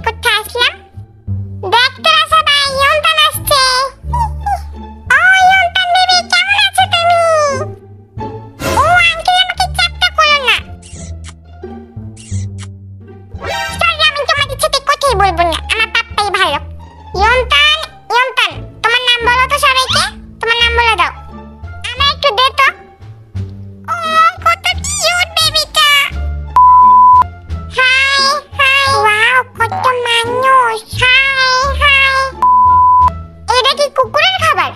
কোথায় আসলাম? দেখতে আসা ভাই, ইয়ন্তান আসছে। ও ইয়ন্তান বেবি, কেমন আছো তুমি? ও আন্টি, আমাকে চাপটা করো না। সরি, আমি তোমাদের সাথে কথাই বলবো না, আমার পাপ্পাই ভালো। ইয়ন্তান, ইয়ন্তান, তোমার নাম বলো তো সবাইকে, তোমার নাম বলে দাও। আমার একটু দে তো। ও কত কিউট বেবিটা। হাই হাই, ওয়াও কত মানুষ। হাই হাই, এটা কি কুকুরের খাবার?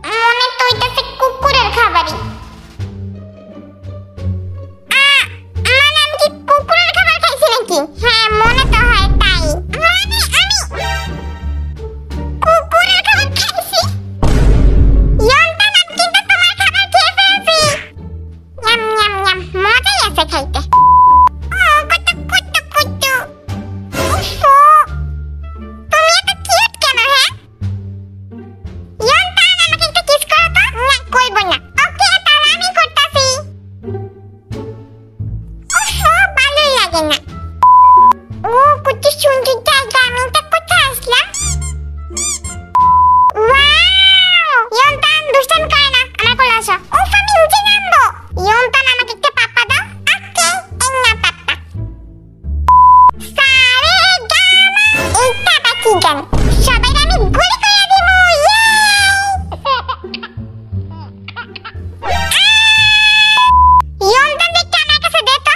মনে তো হইতাছে কুকুরের খাবারই। মানে আমি কি কুকুরের খাবার খাইছি নাকি? হ্যাঁ, মনে তো হয় তাই। মানে আমি কুকুরের খাবার খাইছি? ইয়ন্তান, আমি কিন্তু তোমার খাবার খেয়ে ফেলছি। ইয়াম ইয়াম ইয়াম, মজাই আছে খাইতে। ও কত কত কত। উফো, তুমি এত কিউট কেন? হ্যাঁ ইয়ন্তান, আমাকে একটু কিস করো তো। না, করব না। ওকে, তাহলে আমি করতাছি। উফো, ভালোই লাগে না। ও কত সুন্দর জায়গা, আমি এটা কোথায় আসলাম? ওয়াও, ইয়ন্তান দুষ্টামি করে না, আমার কোলে আসো। উফ, আমি নিচে নামবো। ইয়ন্তান, আমাকে একটা পাপ্পা দাও। ওকে, এই না পাপ্পা। সারে গামা, এইটা আবার কি গান? সবাই আমি গুলি করে দিব। ইয়ন্তান, দেখতে আমার কাছে দে তো।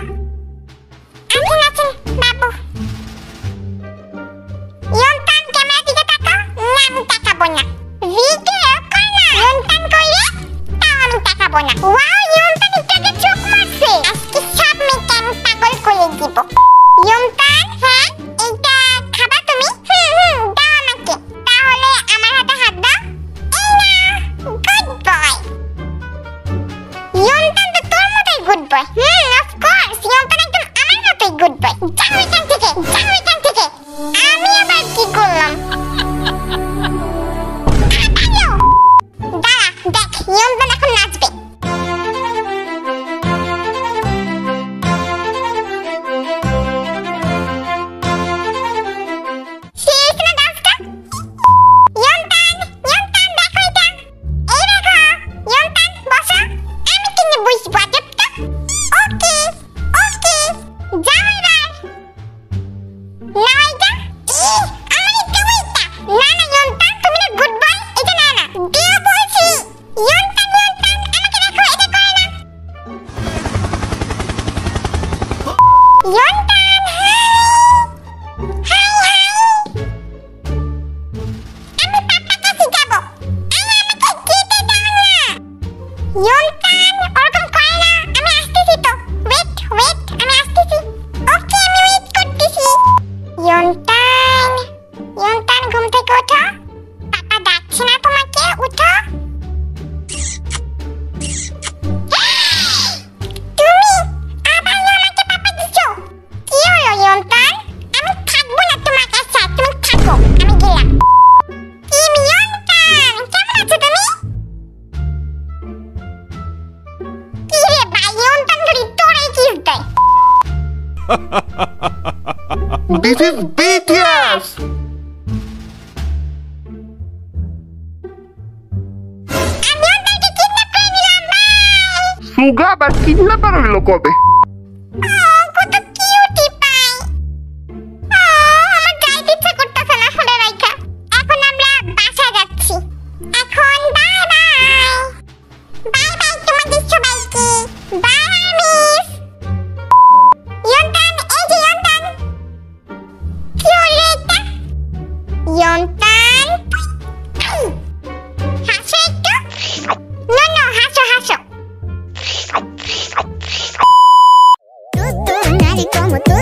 আছেন আছেন বাবু। ইয়ন্তান, ক্যামেরার দিকে তাকাও। না, আমি তাকাবো না। ভিডিও কর না। ইয়ন্তান কইরে, তাও আমি তাকাবো না। ওয়াও, ইয়ন্তান একটু চোখ মারছে। আজকে সব মেয়েকে আমি পাগল করে দিব। ইয়ন্তান, হ্যাঁ এইটা খাবা তুমি? দাও আমাকে। তাহলে আমার হাতে হাত দাও। এই না, গুড বয়। ইয়ন্তান তো তোর মতোই গুড বয়। অফ কোর্স, ইয়ন্তান একদম আমার মতোই গুড বয়। যাও এখান থেকে, যাও এখান থেকে। আমি আবার কি করলাম? দাঁড়া, দেখ ইয়ন্তান এখন নাচবে। শেষ না ডান্সটা? ইয়ন্তান, ইয়ন্তান দেখো এটা। এই দেখো, ইয়ন্তান বসো। আমি কিনে বসবো আজবটা। ওকে ওকে, যাও এবার। নাও এটা। আমার এটা ওইটা। না না ইয়ন্তান, তুমি না গুড বয়, এটা না না, দিও বলছি। ইয়ন্তান, ইয়ন্তান, আমাকে দেখো, এটা করে না। ইয়ন্তান, হাই হাই হাই। আমি পাপাকে শিখাবো। আমাকে যেতে দাও না। ইয়ন্তান, ওরকম করে না। আমি আসতেছি তো। ওয়েট ওয়েট, আমি আসতেছি। ওকে, আমি ওয়েট করতেছি। ইয়ন্তান, ইয়ন্তান, ঘুম থেকে ওঠো। পাপা ডাকছে না তোমাকে, উঠো। তুমি আবার আমাকে পাপা দিছো? কি হলো ইয়ন্তান? আমি থাকবো না তোমার কাছে, তুমি থাকো, আমি গেলাম। কি ইয়ন্তান, কেমন আছো তুমি? কি রে ভাই, ইয়ন্তান ধরি তোরাই কিস দেয়। This is BTS! আমি ইয়ন্তানকে কিডন্যাপ করে নিলাম। বাই। সুগা আবার কিডন্যাপার হইলো কবে? কত কিউটি পাই। আমার যাইতে ইচ্ছা করতেছে না ফোনে রাইখা। এখন আমরা বাসা যাচ্ছি। এখন বাই বাই। বাই বাই তোমাদের সবাইকে। By miss. ইয়ন্তান, এই যে ইয়ন্তান। কি হলো এটা? ইয়ন্তান, হাসো একটু। নো হাসো হাসো। Nadie como tú,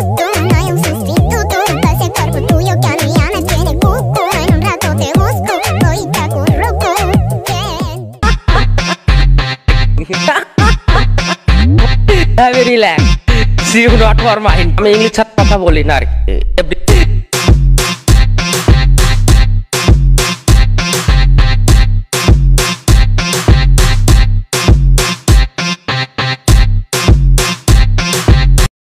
no hay un sustituto. Pase el cuerpo tuyo que a mí ya me tiene cuco. En un rato te busco, voy y te acurruco. Very relaxed. See you not for mine. আমি English ছাত্র কথা বলি না আর কি।